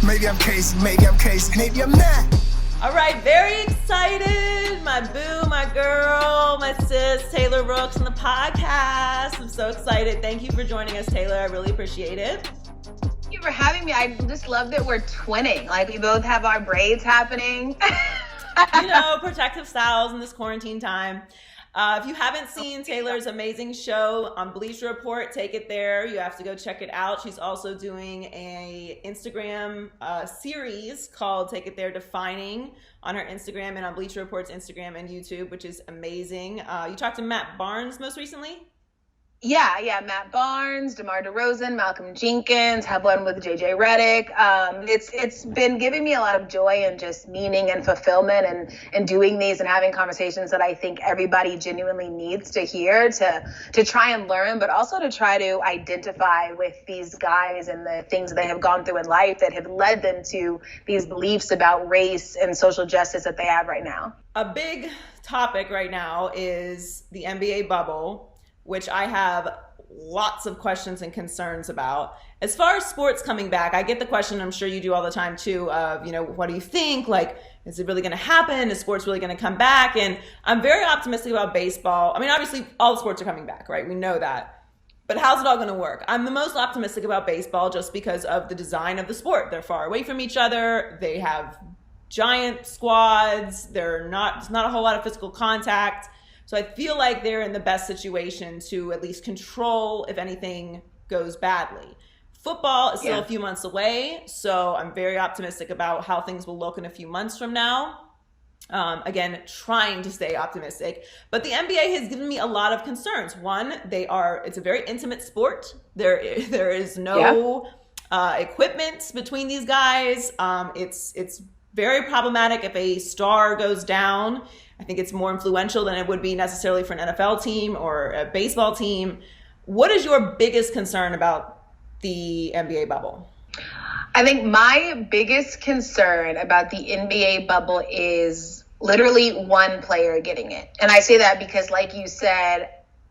Maybe I'm crazy, maybe I'm not. All right, very excited. My boo, my girl, my sis, Taylor Rooks on the podcast. I'm so excited. Thank you for joining us, Taylor. I really appreciate it. Thank you for having me. I just love that we're twinning. Like, we both have our braids happening. You know, protective styles in this quarantine time. If you haven't seen Taylor's amazing show on Bleacher Report, take it there. You have to go check it out. She's also doing a Instagram series called Take It There Defining on her Instagram and on Bleacher Report's Instagram and YouTube, which is amazing. You talked to Matt Barnes most recently? Yeah. Matt Barnes, DeMar DeRozan, Malcolm Jenkins, have one with JJ Redick. It's been giving me a lot of joy and just meaning and fulfillment and doing these and having conversations that I think everybody genuinely needs to hear to try and learn, but also to try to identify with these guys and the things that they have gone through in life that have led them to these beliefs about race and social justice that they have right now. A big topic right now is the NBA bubble, which I have lots of questions and concerns about. As far as sports coming back, I get the question, I'm sure you do all the time too, of, what do you think? Like, is it really going to happen? Is sports really going to come back? And I'm very optimistic about baseball. I mean, obviously all the sports are coming back, right? We know that. But how's it all going to work? I'm the most optimistic about baseball just because of the design of the sport. They're far away from each other. They have giant squads. There's not a whole lot of physical contact. So I feel like they're in the best situation to at least control if anything goes badly. Football is still a few months away, so I'm very optimistic about how things will look in a few months from now. Again, trying to stay optimistic. But the NBA has given me a lot of concerns. One, it's a very intimate sport. There is no equipment between these guys. It's very problematic if a star goes down. I think it's more influential than it would be necessarily for an NFL team or a baseball team. What is your biggest concern about the NBA bubble? I think my biggest concern about the NBA bubble is literally one player getting it. And I say that because, like you said,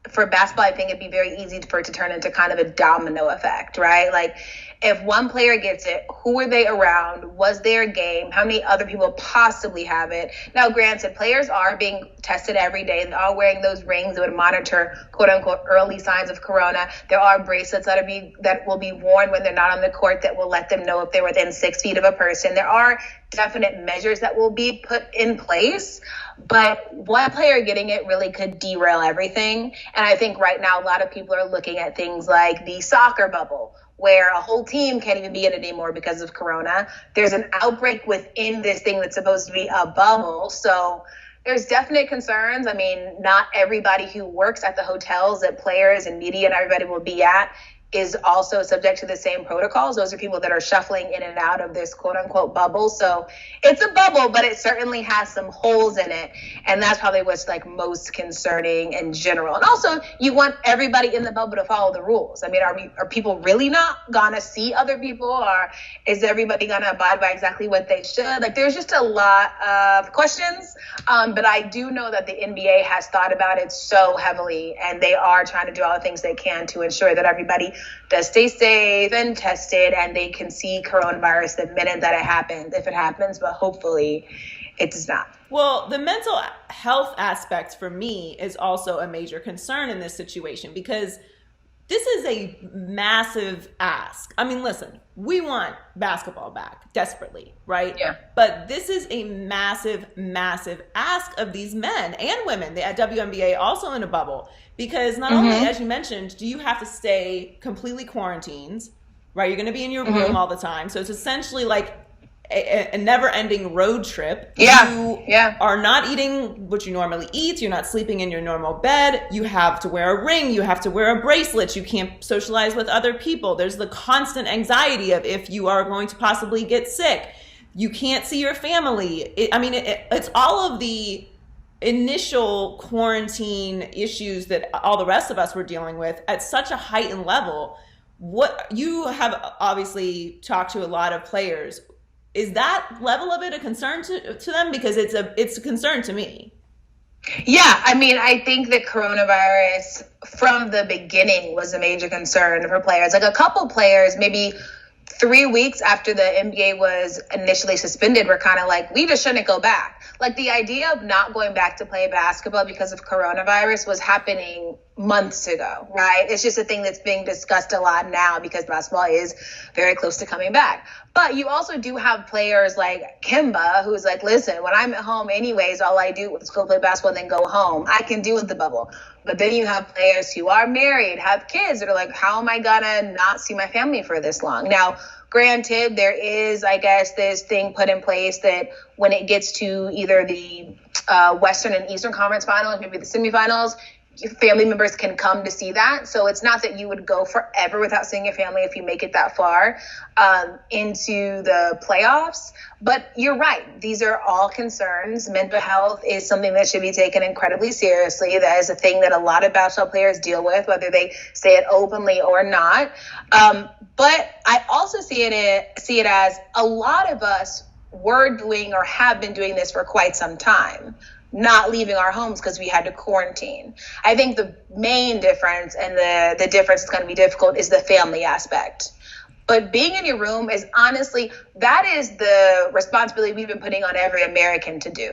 for basketball, I think it'd be very easy for it to turn into kind of a domino effect, right? Like, if one player gets it, who are they around? Was there a game? How many other people possibly have it? Now, granted, players are being tested every day. They are wearing those rings that would monitor, quote unquote, early signs of corona. There are bracelets that will be worn when they're not on the court that will let them know if they're within 6 feet of a person. There are definite measures that will be put in place, but one player getting it really could derail everything. And I think right now a lot of people are looking at things like the soccer bubble, where a whole team can't even be in it anymore because of corona. There's an outbreak within this thing that's supposed to be a bubble. So there's definite concerns. I mean, not everybody who works at the hotels that players and media and everybody will be at is also subject to the same protocols. Those are people that are shuffling in and out of this quote unquote bubble. So it's a bubble, but it certainly has some holes in it. And that's probably what's like most concerning in general. And also you want everybody in the bubble to follow the rules. I mean, are people really not gonna see other people, or is everybody gonna abide by exactly what they should? Like, there's just a lot of questions. But I do know that the NBA has thought about it so heavily, and they are trying to do all the things they can to ensure that everybody does stay safe and tested, and they can see coronavirus the minute that it happens, if it happens, but hopefully it does not. Well, the mental health aspect for me is also a major concern in this situation, because this is a massive ask. I mean, listen, we want basketball back desperately, right? Yeah. But this is a massive, massive ask of these men and women. The WNBA also in a bubble, because not only, as you mentioned, do you have to stay completely quarantined, right? You're going to be in your room all the time. So it's essentially like a never-ending road trip. You are not eating what you normally eat. You're not sleeping in your normal bed. You have to wear a ring. You have to wear a bracelet. You can't socialize with other people. There's the constant anxiety of if you are going to possibly get sick. You can't see your family. It's all of the initial quarantine issues that all the rest of us were dealing with at such a heightened level. What you have obviously talked to a lot of players. Is that level of it a concern to them? Because it's a concern to me. Yeah, I mean, I think that coronavirus from the beginning was a major concern for players. Like, a couple players, maybe 3 weeks after the NBA was initially suspended, we're kind of like, we just shouldn't go back. Like, the idea of not going back to play basketball because of coronavirus was happening months ago, right? It's just a thing that's being discussed a lot now because basketball is very close to coming back. But you also do have players like Kimba, who's like, listen, when I'm at home anyways, all I do is go play basketball and then go home. I can deal with the bubble. But then you have players who are married, have kids, that are like, how am I gonna not see my family for this long? Now, granted, there is, I guess, this thing put in place that when it gets to either the Western and Eastern Conference finals, maybe the semifinals, family members can come to see that. So it's not that you would go forever without seeing your family if you make it that far into the playoffs. But you're right. These are all concerns. Mental health is something that should be taken incredibly seriously. That is a thing that a lot of basketball players deal with, whether they say it openly or not. But I also see it as a lot of us were doing or have been doing this for quite some time, not leaving our homes because we had to quarantine. I think the main difference, and the difference that's going to be difficult, is the family aspect. But being in your room is honestly, that is the responsibility we've been putting on every American to do,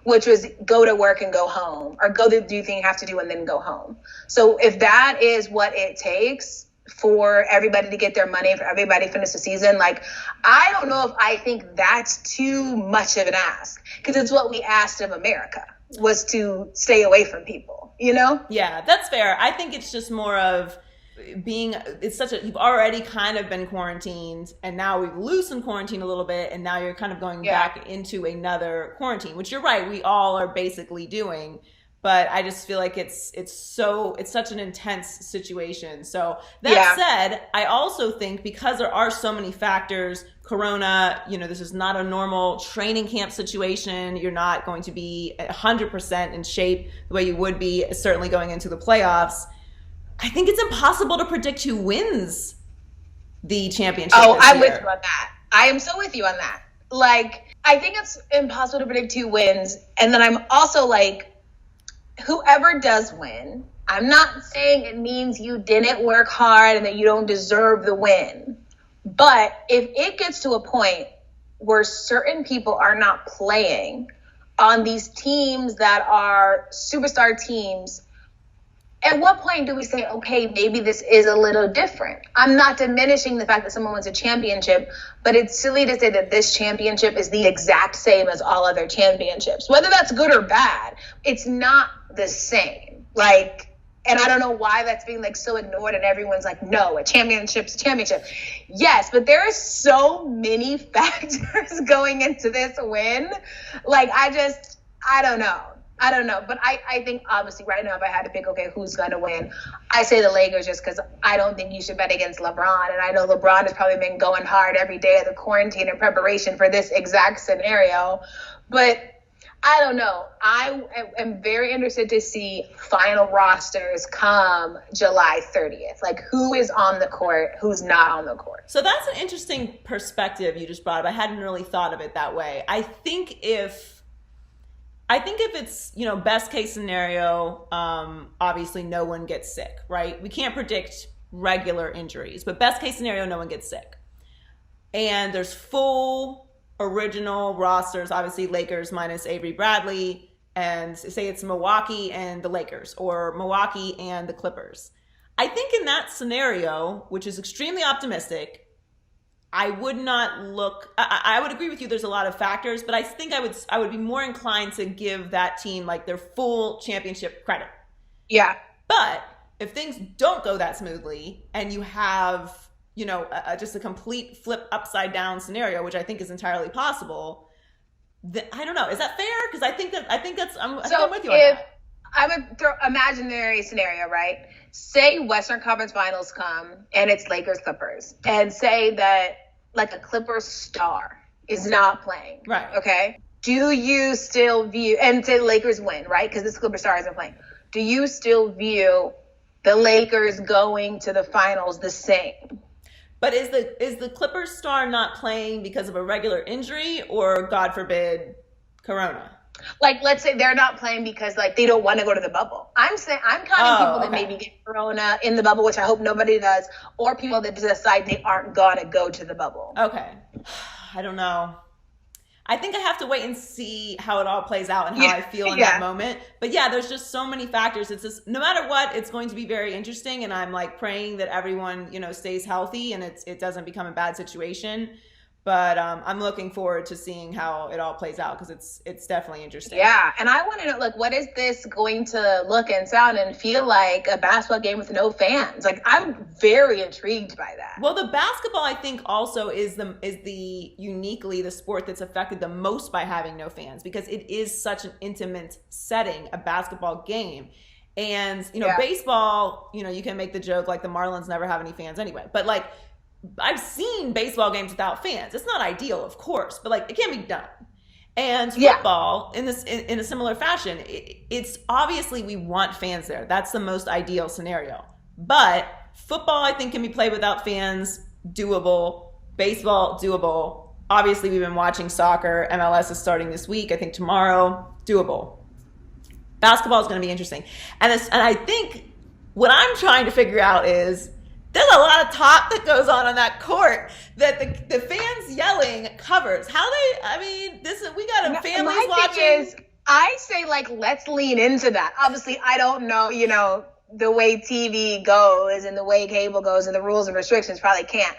which was go to work and go home, or go to do things you have to do and then go home. So if that is what it takes for everybody to get their money, for everybody to finish the season, like, I don't know if I think that's too much of an ask, because it's what we asked of America, was to stay away from people, you know? Yeah, that's fair. I think it's just more of you've already kind of been quarantined, and now we've loosened quarantine a little bit, and now you're kind of going back into another quarantine, which you're right, we all are basically doing. But I just feel like it's such an intense situation. So that said, I also think because there are so many factors, Corona, this is not a normal training camp situation. You're not going to be 100% in shape the way you would be certainly going into the playoffs. I think it's impossible to predict who wins the championship. Oh, I'm with you on that. I am so with you on that. Like, I think it's impossible to predict who wins. And then I'm also like, whoever does win, I'm not saying it means you didn't work hard and that you don't deserve the win. But if it gets to a point where certain people are not playing on these teams that are superstar teams, at what point do we say, okay, maybe this is a little different? I'm not diminishing the fact that someone wins a championship, but it's silly to say that this championship is the exact same as all other championships. Whether that's good or bad, it's not the same. Like, and I don't know why that's being like so ignored, and everyone's like, no, a championship's a championship. Yes, but there are so many factors going into this win. Like, I don't know. But I think obviously right now, if I had to pick, okay, who's going to win, I say the Lakers, just because I don't think you should bet against LeBron. And I know LeBron has probably been going hard every day of the quarantine in preparation for this exact scenario. But I don't know. I am very interested to see final rosters come July 30th. Like, who is on the court, who's not on the court. So that's an interesting perspective you just brought up. I hadn't really thought of it that way. I think if it's, best case scenario, obviously no one gets sick, right? We can't predict regular injuries, but best case scenario, no one gets sick. And there's full original rosters, obviously Lakers minus Avery Bradley, and say it's Milwaukee and the Lakers, or Milwaukee and the Clippers. I think in that scenario, which is extremely optimistic, I would not look. I would agree with you. There's a lot of factors, but I think I would be more inclined to give that team like their full championship credit. Yeah. But if things don't go that smoothly, and you have just a complete flip upside down scenario, which I think is entirely possible, I don't know. Is that fair? Because I think that's. I'm with you on that. I would throw imaginary scenario, right? Say Western Conference Finals come and it's Lakers Clippers, and say that like a Clippers star is not playing. Right. Okay. Do you still view, and say the Lakers win, right? Because this Clipper star isn't playing. Do you still view the Lakers going to the finals the same? But is the Clippers star not playing because of a regular injury, or God forbid, Corona? Like, let's say they're not playing because like they don't want to go to the bubble. I'm counting people that maybe get corona in the bubble, which I hope nobody does, or people that decide they aren't gonna go to the bubble. Okay. I don't know. I think I have to wait and see how it all plays out and how I feel in that moment. But yeah, there's just so many factors. It's just, no matter what, it's going to be very interesting. And I'm like praying that everyone, stays healthy and it doesn't become a bad situation. But I'm looking forward to seeing how it all plays out because it's definitely interesting. Yeah, and I want to know, like, what is this going to look and sound and feel like a basketball game with no fans? Like, I'm very intrigued by that. Well, the basketball, I think, also is the uniquely the sport that's affected the most by having no fans because it is such an intimate setting, a basketball game. And, baseball, you can make the joke like the Marlins never have any fans anyway. But, like, I've seen baseball games without fans. It's not ideal, of course, but like it can be done. And football, in a similar fashion, it's obviously we want fans there. That's the most ideal scenario. But football, I think, can be played without fans. Doable. Baseball, doable. Obviously, we've been watching soccer. MLS is starting this week. I think tomorrow. Doable. Basketball is going to be interesting. And I think what I'm trying to figure out is there's a lot of talk that goes on that court that the fans yelling covers. We got a families watching. Thing is, I say, like, let's lean into that. Obviously, I don't know, the way TV goes and the way cable goes and the rules and restrictions probably can't.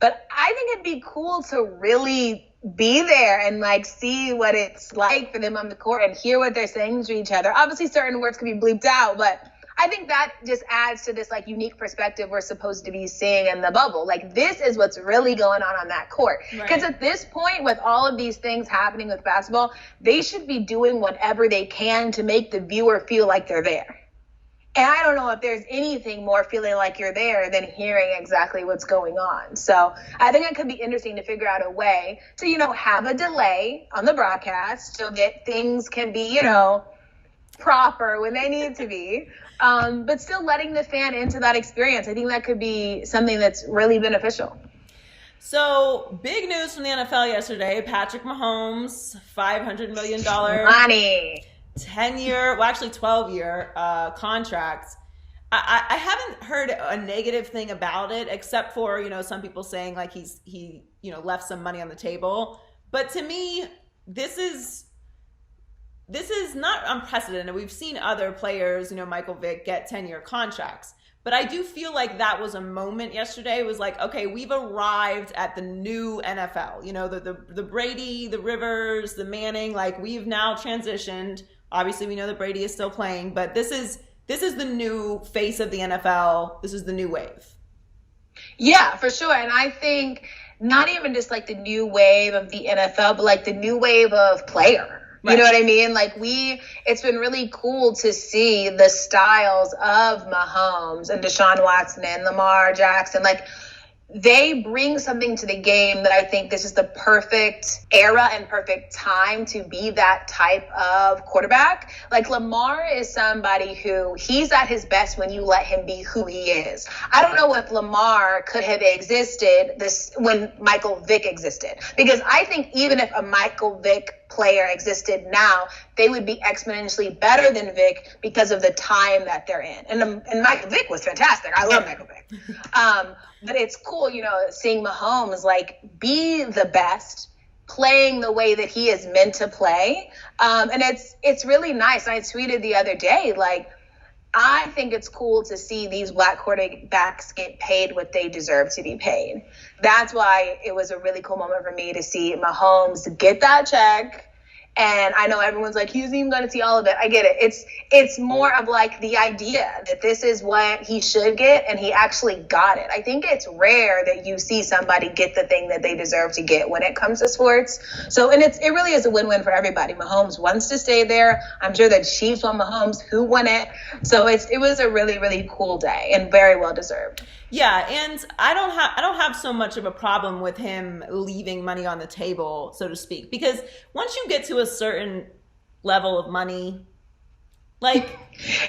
But I think it'd be cool to really be there and, like, see what it's like for them on the court and hear what they're saying to each other. Obviously, certain words could be bleeped out, but I think that just adds to this like unique perspective we're supposed to be seeing in the bubble. Like this is what's really going on that court. Because at this point, with all of these things happening with basketball, they should be doing whatever they can to make the viewer feel like they're there. And I don't know if there's anything more feeling like you're there than hearing exactly what's going on. So I think it could be interesting to figure out a way to, have a delay on the broadcast so that things can be, proper when they need to be. But still letting the fan into that experience. I think that could be something that's really beneficial. So, big news from the NFL yesterday. Patrick Mahomes, $500 million. Money. 10-year, well, actually 12-year contract. I haven't heard a negative thing about it, except for, some people saying like he left some money on the table. But to me, this is not unprecedented. We've seen other players, Michael Vick, get 10-year contracts. But I do feel like that was a moment yesterday. It was like, okay, we've arrived at the new NFL. The Brady, the Rivers, the Manning, like we've now transitioned. Obviously, we know that Brady is still playing, but this is the new face of the NFL. This is the new wave. Yeah, for sure. And I think not even just like the new wave of the NFL, but like the new wave of player. You know what I mean? Like it's been really cool to see the styles of Mahomes and Deshaun Watson and Lamar Jackson. Like they bring something to the game that I think this is the perfect era and perfect time to be that type of quarterback. Like Lamar is somebody who he's at his best when you let him be who he is. I don't know if Lamar could have existed when Michael Vick existed, because I think even if a Michael Vick player existed now, they would be exponentially better than Vick because of the time that they're in. And Michael Vick was fantastic. I love Michael Vick. But it's cool, seeing Mahomes like be the best, playing the way that he is meant to play. And it's really nice. I tweeted the other day, like, I think it's cool to see these black quarterbacks get paid what they deserve to be paid. That's why it was a really cool moment for me to see Mahomes get that check. And I know everyone's like, he's even going to see all of it. I get it. It's more of like the idea that this is what he should get, and he actually got it. I think it's rare that you see somebody get the thing that they deserve to get when it comes to sports. So, and it really is a win-win for everybody. Mahomes wants to stay there. I'm sure the Chiefs want Mahomes, who won it. So it was a really, really cool day and very well deserved. Yeah, and I don't have so much of a problem with him leaving money on the table, so to speak, because once you get to a certain level of money, like,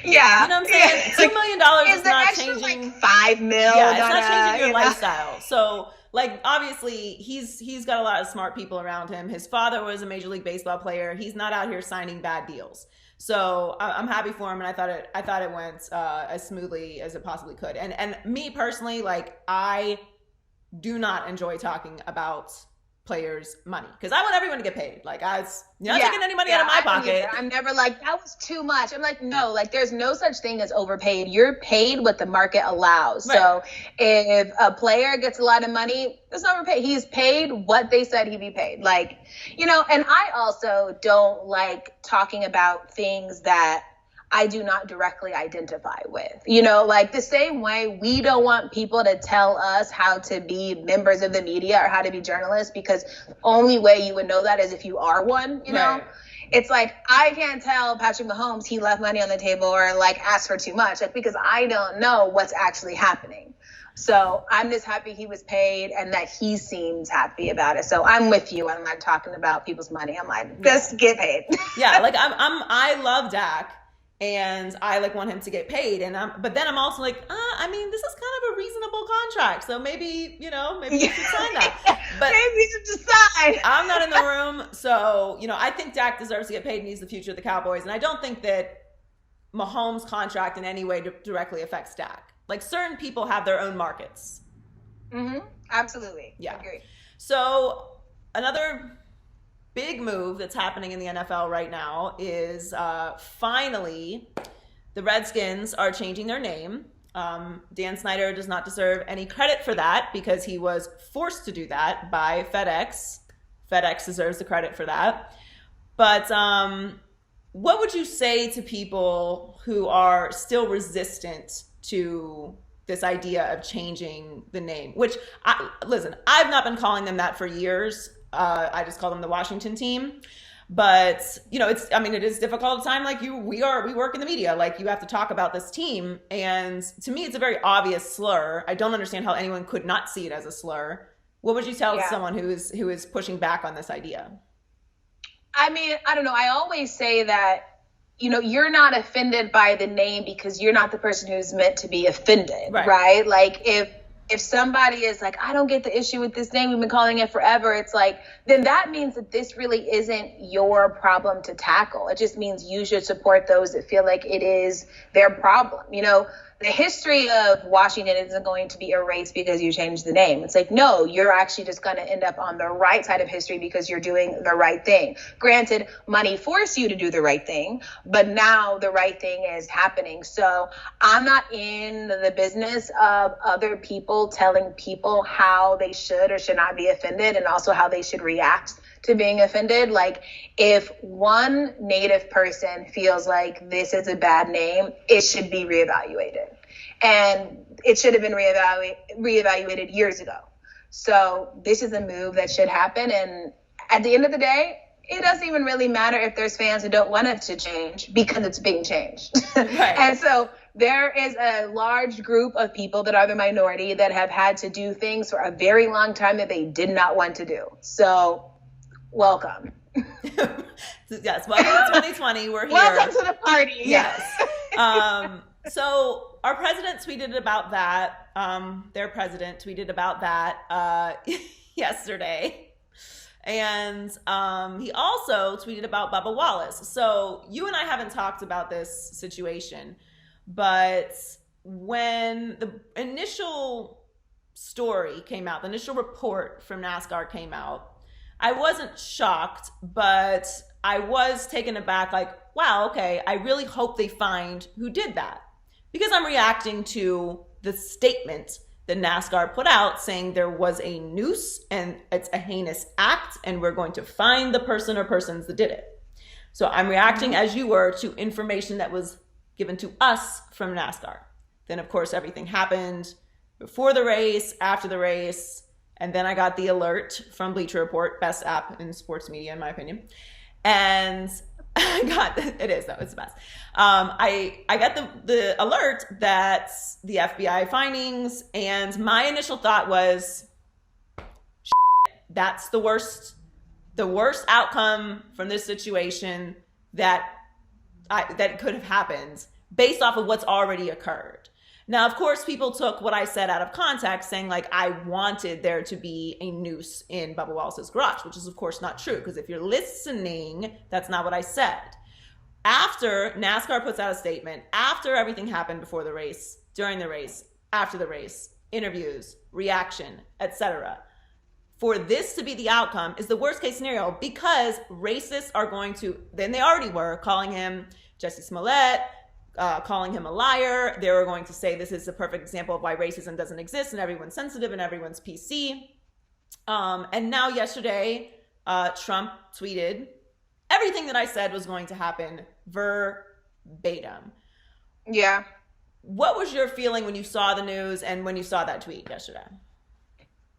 yeah, you know what I'm saying? $2 million is not changing. Like $5 million. Yeah, it's not changing your lifestyle. So like obviously he's got a lot of smart people around him. His father was a Major League Baseball player. He's not out here signing bad deals. So I'm happy for him, and I thought it went as smoothly as it possibly could. And me personally, like, I do not enjoy talking about players' money because I want everyone to get paid. Like, not taking any money out of my pocket. I'm never like, that was too much. I'm like, no, like, there's no such thing as overpaid. You're paid what the market allows. Right. So if a player gets a lot of money, it's not overpaid. He's paid what they said he'd be paid. Like, you know, and I also don't like talking about things that I do not directly identify with, you know, like the same way we don't want people to tell us how to be members of the media or how to be journalists, because the only way you would know that is if you are one, you know. Right. It's like, I can't tell Patrick Mahomes he left money on the table or like asked for too much, like, because I don't know what's actually happening. So I'm just happy he was paid and that he seems happy about it. So I'm with you. I'm not talking about people's money. I'm like, just get paid. Yeah, like I love Dak. And I like want him to get paid, but then I'm also like, I mean, this is kind of a reasonable contract, so maybe you should sign that. But maybe you should decide. I'm not in the room, so I think Dak deserves to get paid, and he's the future of the Cowboys, and I don't think that Mahomes' contract in any way directly affects Dak. Like, certain people have their own markets. Mm-hmm. Absolutely. Yeah. I agree. So another big move that's happening in the NFL right now is finally the Redskins are changing their name. Dan Snyder does not deserve any credit for that because he was forced to do that by FedEx. FedEx deserves the credit for that. But what would you say to people who are still resistant to this idea of changing the name? Which, I've not been calling them that for years. I just call them the Washington team. But, it is difficult at time. Like, we work in the media. Like, you have to talk about this team. And to me, it's a very obvious slur. I don't understand how anyone could not see it as a slur. What would you tell someone who is pushing back on this idea? I mean, I don't know. I always say that, you're not offended by the name because you're not the person who's meant to be offended, right? Like, if somebody is like, I don't get the issue with this name, we've been calling it forever, it's like, then that means that this really isn't your problem to tackle. It just means you should support those that feel like it is their problem. The history of Washington isn't going to be erased because you changed the name. It's like, no, you're actually just going to end up on the right side of history because you're doing the right thing. Granted, money forced you to do the right thing, but now the right thing is happening. So I'm not in the business of other people telling people how they should or should not be offended and also how they should react to being offended. Like, if one Native person feels like this is a bad name, it should be reevaluated. And it should have been reevaluated years ago. So this is a move that should happen. And at the end of the day, it doesn't even really matter if there's fans who don't want it to change because it's being changed. Right. And so there is a large group of people that are the minority that have had to do things for a very long time that they did not want to do. So welcome. Yes, welcome to 2020. We're here. Welcome to the party. Yes. So our president tweeted about that. Their president tweeted about that yesterday. And he also tweeted about Bubba Wallace. So you and I haven't talked about this situation, but when the initial story came out, the initial report from NASCAR came out, I wasn't shocked, but I was taken aback, like, wow, okay, I really hope they find who did that. Because I'm reacting to the statement that NASCAR put out saying there was a noose and it's a heinous act and we're going to find the person or persons that did it. So I'm reacting as you were to information that was given to us from NASCAR. Then, of course, everything happened before the race, after the race. And then I got the alert from Bleacher Report, best app in sports media, in my opinion. And I got, it is though, it's the best. I got the alert that the FBI findings, and my initial thought was, that's the worst outcome from this situation that could have happened based off of what's already occurred. Now, of course, people took what I said out of context, saying like I wanted there to be a noose in Bubba Wallace's garage, which is of course not true, because if you're listening, that's not what I said. After NASCAR puts out a statement, after everything happened before the race, during the race, after the race, interviews, reaction, etc., for this to be the outcome is the worst case scenario, because racists are going to, then they already were, calling him Jesse Smollett, calling him a liar. They were going to say this is a perfect example of why racism doesn't exist and everyone's sensitive and everyone's PC. And now yesterday, Trump tweeted everything that I said was going to happen verbatim. Yeah. What was your feeling when you saw the news and when you saw that tweet yesterday?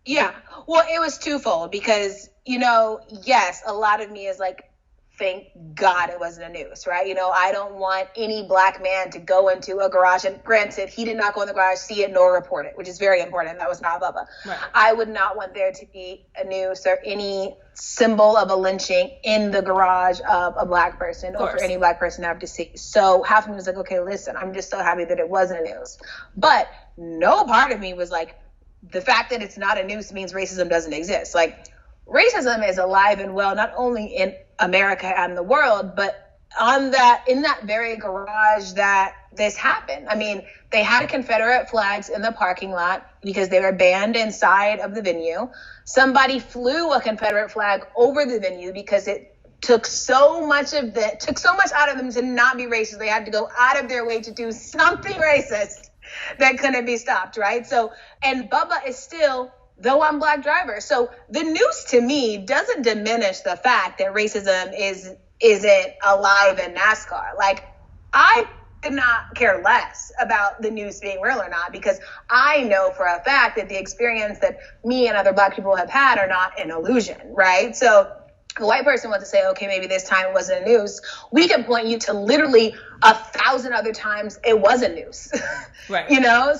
Yeah. Well, it was twofold because, yes, a lot of me is like, thank God it wasn't a noose, right? I don't want any black man to go into a garage. And granted, he did not go in the garage, see it, nor report it, which is very important. That was not Bubba. Right. I would not want there to be a noose or any symbol of a lynching in the garage of a black person or for any black person to have to see. So half of me was like, okay, listen, I'm just so happy that it wasn't a noose. But no part of me was like, the fact that it's not a noose means racism doesn't exist. Like, racism is alive and well, not only in America and the world, but in that very garage that this happened. I mean, they had Confederate flags in the parking lot because they were banned inside of the venue. Somebody flew a Confederate flag over the venue because it took so much out of them to not be racist. They had to go out of their way to do something racist that couldn't be stopped, right? So, and Bubba is still the one black driver. So the noose to me doesn't diminish the fact that racism isn't alive in NASCAR. Like, I could not care less about the noose being real or not, because I know for a fact that the experience that me and other black people have had are not an illusion, right? So a white person wants to say, okay, maybe this time it wasn't a noose. We can point you to literally 1,000 other times it was a noose, right?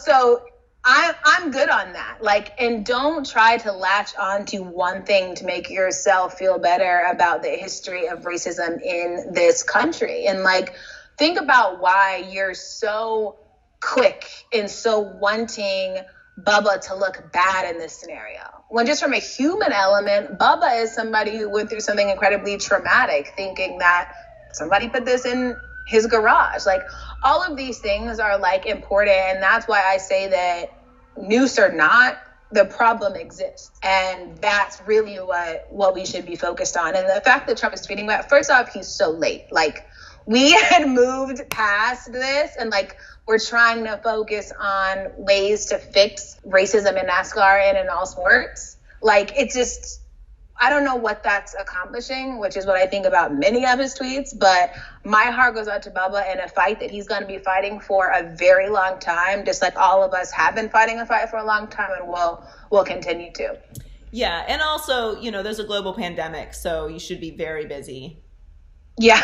So I'm good on that. Like, and don't try to latch on to one thing to make yourself feel better about the history of racism in this country. And like, think about why you're so quick and so wanting Bubba to look bad in this scenario. When just from a human element, Bubba is somebody who went through something incredibly traumatic, thinking that somebody put this in his garage. Like, all of these things are like important, and that's why I say that noose or not, the problem exists, and that's really what we should be focused on. And the fact that Trump is tweeting that, first off, he's so late. Like, we had moved past this, and like, we're trying to focus on ways to fix racism in NASCAR and in all sports. Like, it's just, I don't know what that's accomplishing, which is what I think about many of his tweets, but my heart goes out to Bubba in a fight that he's going to be fighting for a very long time, just like all of us have been fighting a fight for a long time, and will continue to. Yeah, and also, there's a global pandemic, so you should be very busy. Yeah.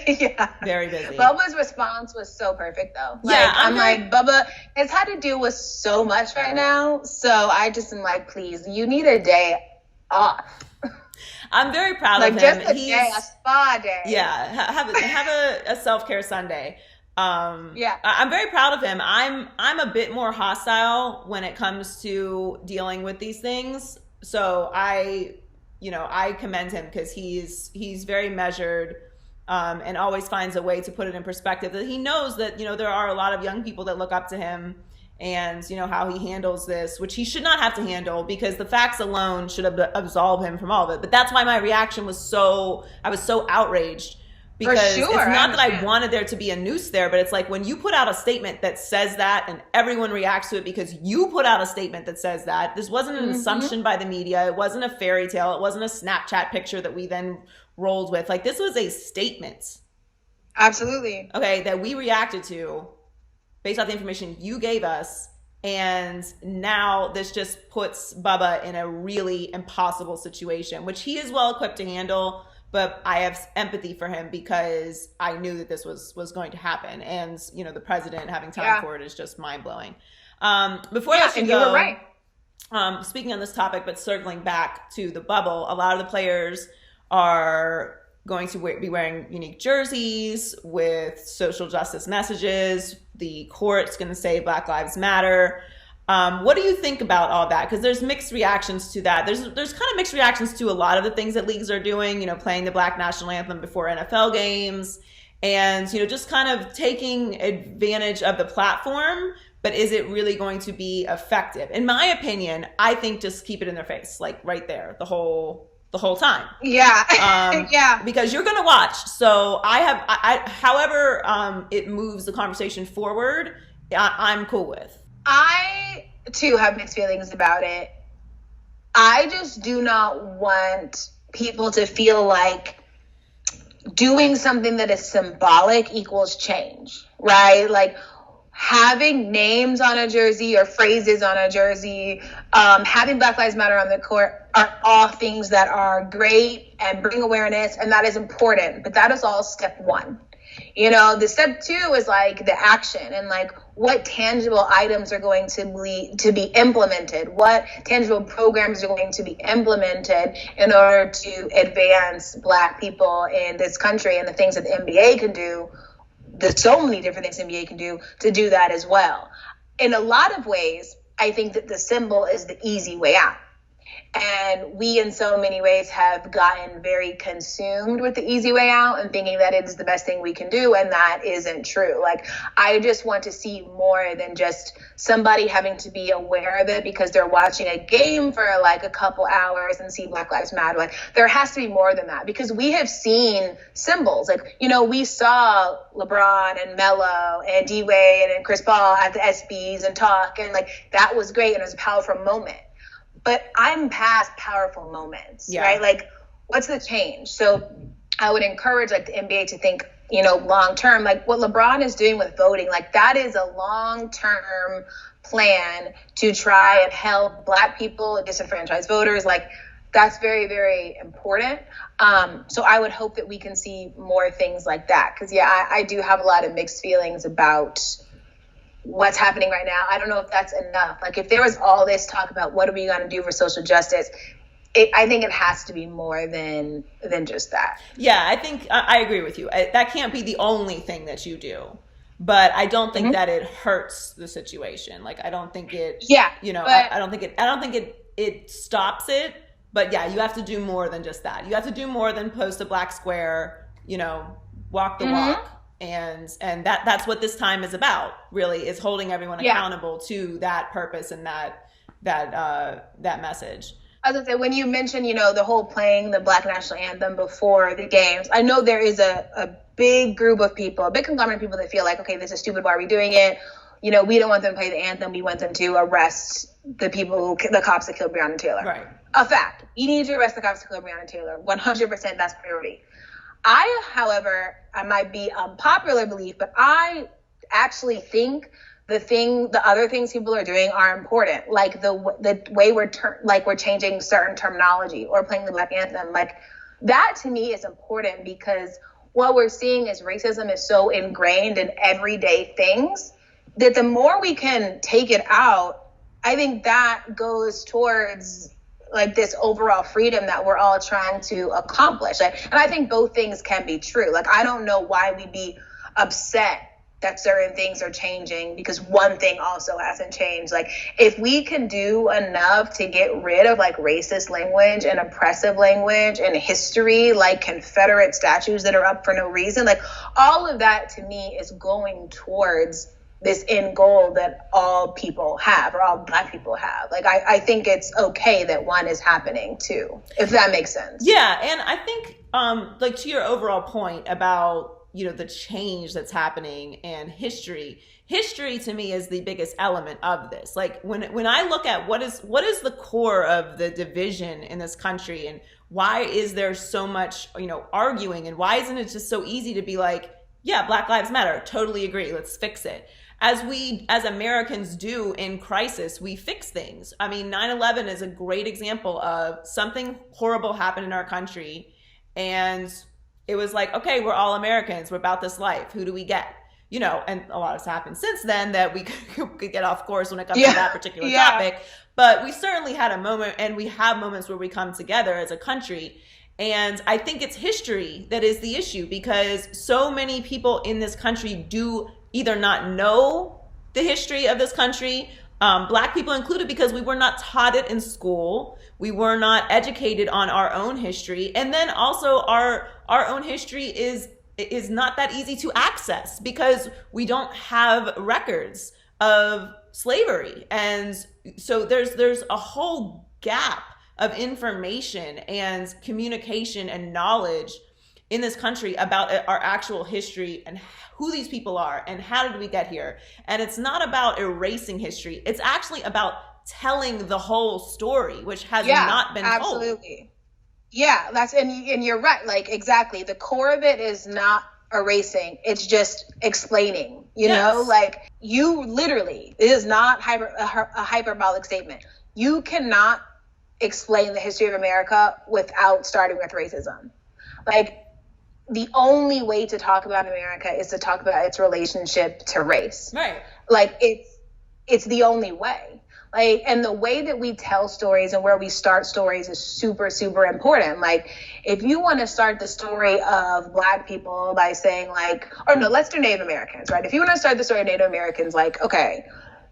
Yeah. Very busy. Bubba's response was so perfect, though. Like, yeah, I'm like, Bubba has had to deal with so much right now, so I just am like, please, you need a day off. I'm very proud of him. Like, just a spa day. Yeah, have a self-care Sunday. Yeah, I'm very proud of him. I'm a bit more hostile when it comes to dealing with these things. So I commend him, because he's very measured, and always finds a way to put it in perspective. That he knows that there are a lot of young people that look up to him, and how he handles this, which he should not have to handle, because the facts alone should absolve him from all of it. But that's why my reaction was I was so outraged, because it's not that I wanted there to be a noose there, but it's like, when you put out a statement that says that and everyone reacts to it because you put out a statement that says that, this wasn't an assumption by the media. It wasn't a fairy tale. It wasn't a Snapchat picture that we then rolled with. Like, this was a statement. Absolutely. Okay, that we reacted to based off the information you gave us, and now this just puts Bubba in a really impossible situation, which he is well equipped to handle, but I have empathy for him because I knew that this was going to happen, and the president having time for it is just mind-blowing. Before I let you go, you were right. Speaking on this topic, but circling back to the bubble, a lot of the players are going to be wearing unique jerseys with social justice messages. The court's going to say Black Lives Matter. What do you think about all that? Because there's mixed reactions to that. There's kind of mixed reactions to a lot of the things that leagues are doing, playing the Black National Anthem before NFL games and, just kind of taking advantage of the platform. But is it really going to be effective? In my opinion, I think just keep it in their face, like right there, the whole time. Yeah. Yeah. Because you're going to watch. So however it moves the conversation forward, I'm cool with. I, too, have mixed feelings about it. I just do not want people to feel like doing something that is symbolic equals change, right? Like having names on a jersey or phrases on a jersey, having Black Lives Matter on the court are all things that are great and bring awareness, and that is important. But that is all step one. The step two is like the action and like what tangible items are going to be implemented, what tangible programs are going to be implemented in order to advance Black people in this country, and the things that the NBA can do. There's so many different things the NBA can do to do that as well. In a lot of ways, I think that the symbol is the easy way out. And we, in so many ways, have gotten very consumed with the easy way out and thinking that it is the best thing we can do. And that isn't true. Like, I just want to see more than just somebody having to be aware of it because they're watching a game for like a couple hours and see Black Lives Matter. Like, there has to be more than that because we have seen symbols. Like, we saw LeBron and Melo and D-Wade and Chris Paul at the ESPYs and talk. And like, that was great. And it was a powerful moment. But I'm past powerful moments, right? Like, what's the change? So I would encourage like the NBA to think, long term, like what LeBron is doing with voting, like that is a long term plan to try and help Black people, disenfranchised voters. Like that's very, very important. So I would hope that we can see more things like that. Because, I do have a lot of mixed feelings about what's happening right now. I don't know if that's enough. Like if there was all this talk about what are we going to do for social justice, I think it has to be more than just that. Yeah, I think I agree with you. That can't be the only thing that you do, but I don't think that it hurts the situation. Like I don't think it. Yeah. I don't think it stops it. But yeah, you have to do more than just that. You have to do more than post a black square. Walk the walk. And that's what this time is about, really, is holding everyone accountable to that purpose and that message. I was gonna say, when you mentioned, the whole playing the Black National Anthem before the games, I know there is a big group of people, a big conglomerate of people that feel like, okay, this is stupid. Why are we doing it? We don't want them to play the anthem. We want them to arrest the cops that killed Breonna Taylor. Right. A fact. You need to arrest the cops that killed Breonna Taylor. 100%. That's priority. However, I might be unpopular belief, but I actually think the other things people are doing are important, like the way we're changing certain terminology or playing the Black anthem. Like that to me is important because what we're seeing is racism is so ingrained in everyday things that the more we can take it out, I think that goes towards like this overall freedom that we're all trying to accomplish. And I think both things can be true. Like, I don't know why we'd be upset that certain things are changing because one thing also hasn't changed. Like, if we can do enough to get rid of like racist language and oppressive language and history, like Confederate statues that are up for no reason, like all of that to me is going towards this end goal that all people have, or all Black people have. Like, I think it's okay that one is happening too, if that makes sense. Yeah. And I think, like to your overall point about, the change that's happening and history to me is the biggest element of this. Like when I look at what is the core of the division in this country and why is there so much, arguing, and why isn't it just so easy to be like, yeah, Black Lives Matter, totally agree, let's fix it. As we, as Americans do in crisis, we fix things. I mean, 9/11 is a great example of something horrible happened in our country. And it was like, okay, we're all Americans. We're about this life. Who do we get? and a lot has happened since then that we could get off course when it comes to that particular topic. But we certainly had a moment, and we have moments where we come together as a country. And I think it's history that is the issue, because so many people in this country do either not know the history of this country, Black people included, because we were not taught it in school. We were not educated on our own history. And then also our own history is not that easy to access because we don't have records of slavery. And so there's a whole gap of information and communication and knowledge in this country about our actual history and who these people are and how did we get here. And it's not about erasing history. It's actually about telling the whole story, which has not been told. Absolutely. Yeah, and you're right. Like, exactly. The core of it is not erasing. It's just explaining, you know, like you literally, it is not a hyperbolic statement. You cannot explain the history of America without starting with racism. Like, the only way to talk about America is to talk about its relationship to race. Right. Like, it's the only way. Like, and the way that we tell stories and where we start stories is super, super important. Like, if you want to start the story of Black people by saying let's do Native Americans, right? If you want to start the story of Native Americans, like, okay,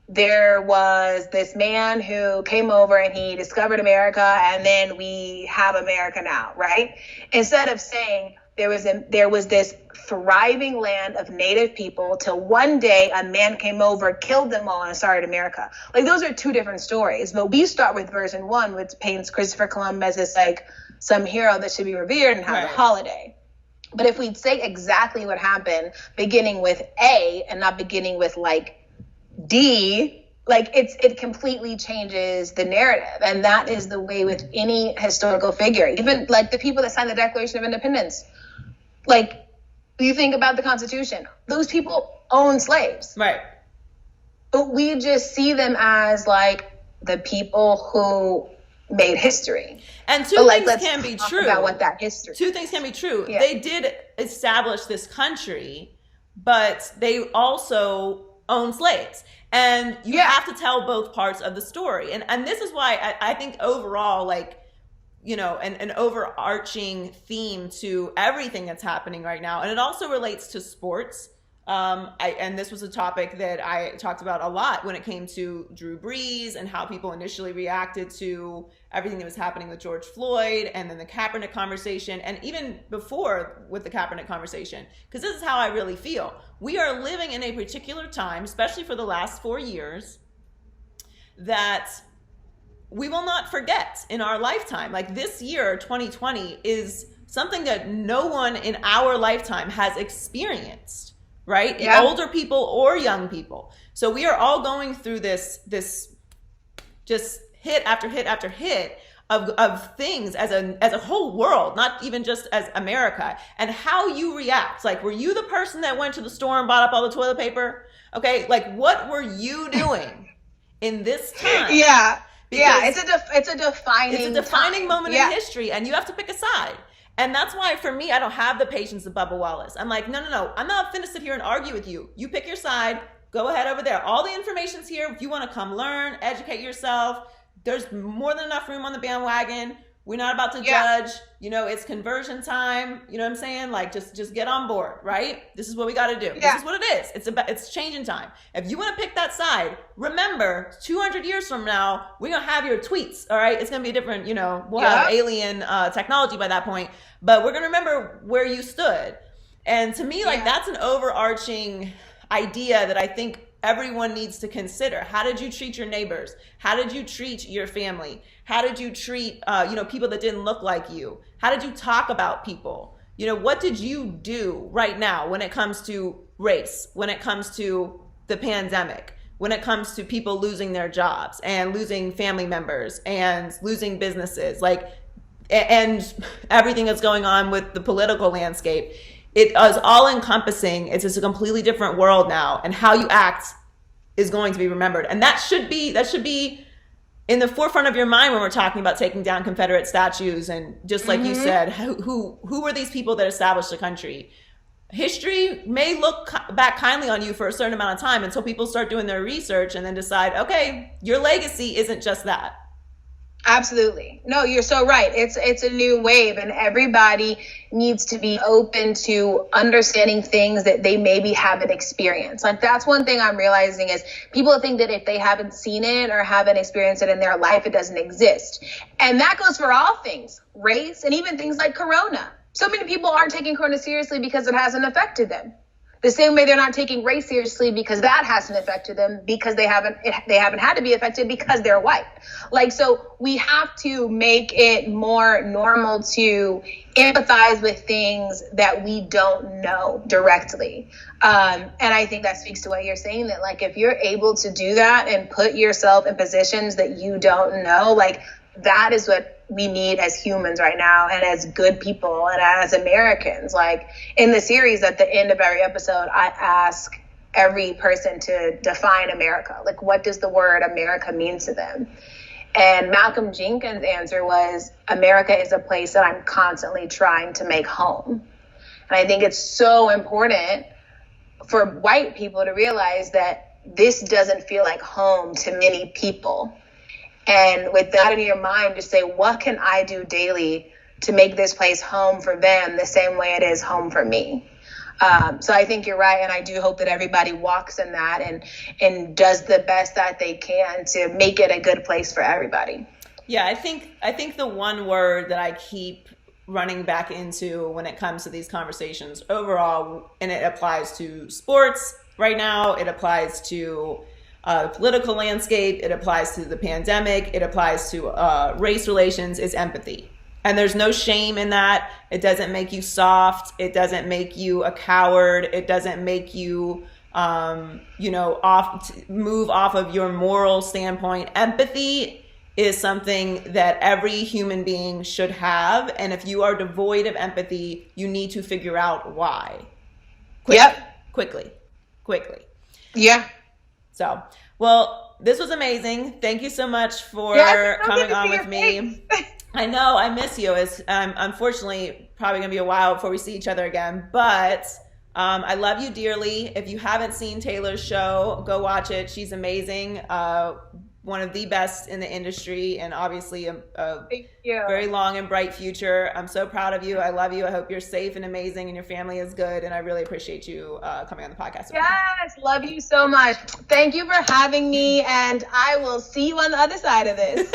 there was this man who came over and he discovered America, and then we have America now, right? Instead of saying there was this thriving land of Native people till one day a man came over, killed them all, and started America. Like, those are two different stories. But we start with version one, which paints Christopher Columbus as like some hero that should be revered and have a holiday. But if we'd say exactly what happened, beginning with A and not beginning with like D, like it completely changes the narrative. And that is the way with any historical figure, even like the people that signed the Declaration of Independence. Like, you think about the Constitution, those people own slaves. Right. But we just see them as like the people who made history. And two things can be true about what that history. Two things can be true. Yeah. They did establish this country, but they also own slaves. And you have to tell both parts of the story. And this is why I think overall, like, you know, an overarching theme to everything that's happening right now. And it also relates to sports. And this was a topic that I talked about a lot when it came to Drew Brees and how people initially reacted to everything that was happening with George Floyd, and then the Kaepernick conversation, and even before with the Kaepernick conversation, because this is how I really feel. We are living in a particular time, especially for the last 4 years, that we will not forget in our lifetime. Like, this year, 2020, is something that no one in our lifetime has experienced, right? Yeah. Older people or young people. So we are all going through this just hit after hit after hit of things as a whole world, not even just as America, and how you react. Like, were you the person that went to the store and bought up all the toilet paper? Okay, like, what were you doing in this time? Yeah. Because it's a defining moment in history, and you have to pick a side. And that's why, for me, I don't have the patience of Bubba Wallace. I'm like, no. I'm not finna sit here and argue with you. You pick your side. Go ahead over there. All the information's here. If you want to come learn, educate yourself, there's more than enough room on the bandwagon. We're not about to judge. You know, it's conversion time. You know what I'm saying? Like, just get on board, right? This is what we got to do. Yeah. This is what it is. It's changing time. If you want to pick that side, remember, 200 years from now, we're going to have your tweets, all right? It's going to be a different, you know, we'll have alien technology by that point. But we're going to remember where you stood. And to me, like, that's an overarching idea that I think everyone needs to consider. How did you treat your neighbors? How did you treat your family? How did you treat, people that didn't look like you? How did you talk about people? You know, what did you do right now when it comes to race, when it comes to the pandemic, when it comes to people losing their jobs and losing family members and losing businesses, like, and everything that's going on with the political landscape? It is all encompassing. It's just a completely different world now, and how you act is going to be remembered. And that should be in the forefront of your mind when we're talking about taking down Confederate statues. And just like you said, who were these people that established the country? history may look back kindly on you for a certain amount of time until people start doing their research and then decide, okay, your legacy isn't just that. Absolutely. No, you're so right. It's a new wave, and everybody needs to be open to understanding things that they maybe haven't experienced. Like, that's one thing I'm realizing is people think that if they haven't seen it or haven't experienced it in their life, it doesn't exist. And that goes for all things, race, and even things like Corona. So many people aren't taking Corona seriously because it hasn't affected them. The same way they're not taking race seriously because that hasn't affected them, because they haven't had to be affected because they're white. Like, so we have to make it more normal to empathize with things that we don't know directly. And I think that speaks to what you're saying, that like, if you're able to do that and put yourself in positions that you don't know, like, that is what we need as humans right now, and as good people, and as Americans. Like, in the series, at the end of every episode, I ask every person to define America. Like, what does the word America mean to them? And Malcolm Jenkins' answer was, America is a place that I'm constantly trying to make home. And I think it's so important for white people to realize that this doesn't feel like home to many people. And with that in your mind, just say, what can I do daily to make this place home for them the same way it is home for me? So I think you're right. And I do hope that everybody walks in that and does the best that they can to make it a good place for everybody. Yeah, I think the one word that I keep running back into when it comes to these conversations overall, and it applies to sports right now, it applies to political landscape, it applies to the pandemic, it applies to race relations, is empathy. And there's no shame in that. It doesn't make you soft. It doesn't make you a coward. It doesn't make you, move off of your moral standpoint. Empathy is something that every human being should have. And if you are devoid of empathy, you need to figure out why. Quickly. Yeah. So, well, this was amazing. Thank you so much for coming on with me. I know, I miss you. It's unfortunately probably going to be a while before we see each other again, but I love you dearly. If you haven't seen Taylor's show, go watch it. She's amazing. One of the best in the industry, and obviously a very long and bright future. I'm so proud of you. I love you. I hope you're safe and amazing and your family is good. And I really appreciate you coming on the podcast. Yes, love you so much. Thank you for having me, and I will see you on the other side of this.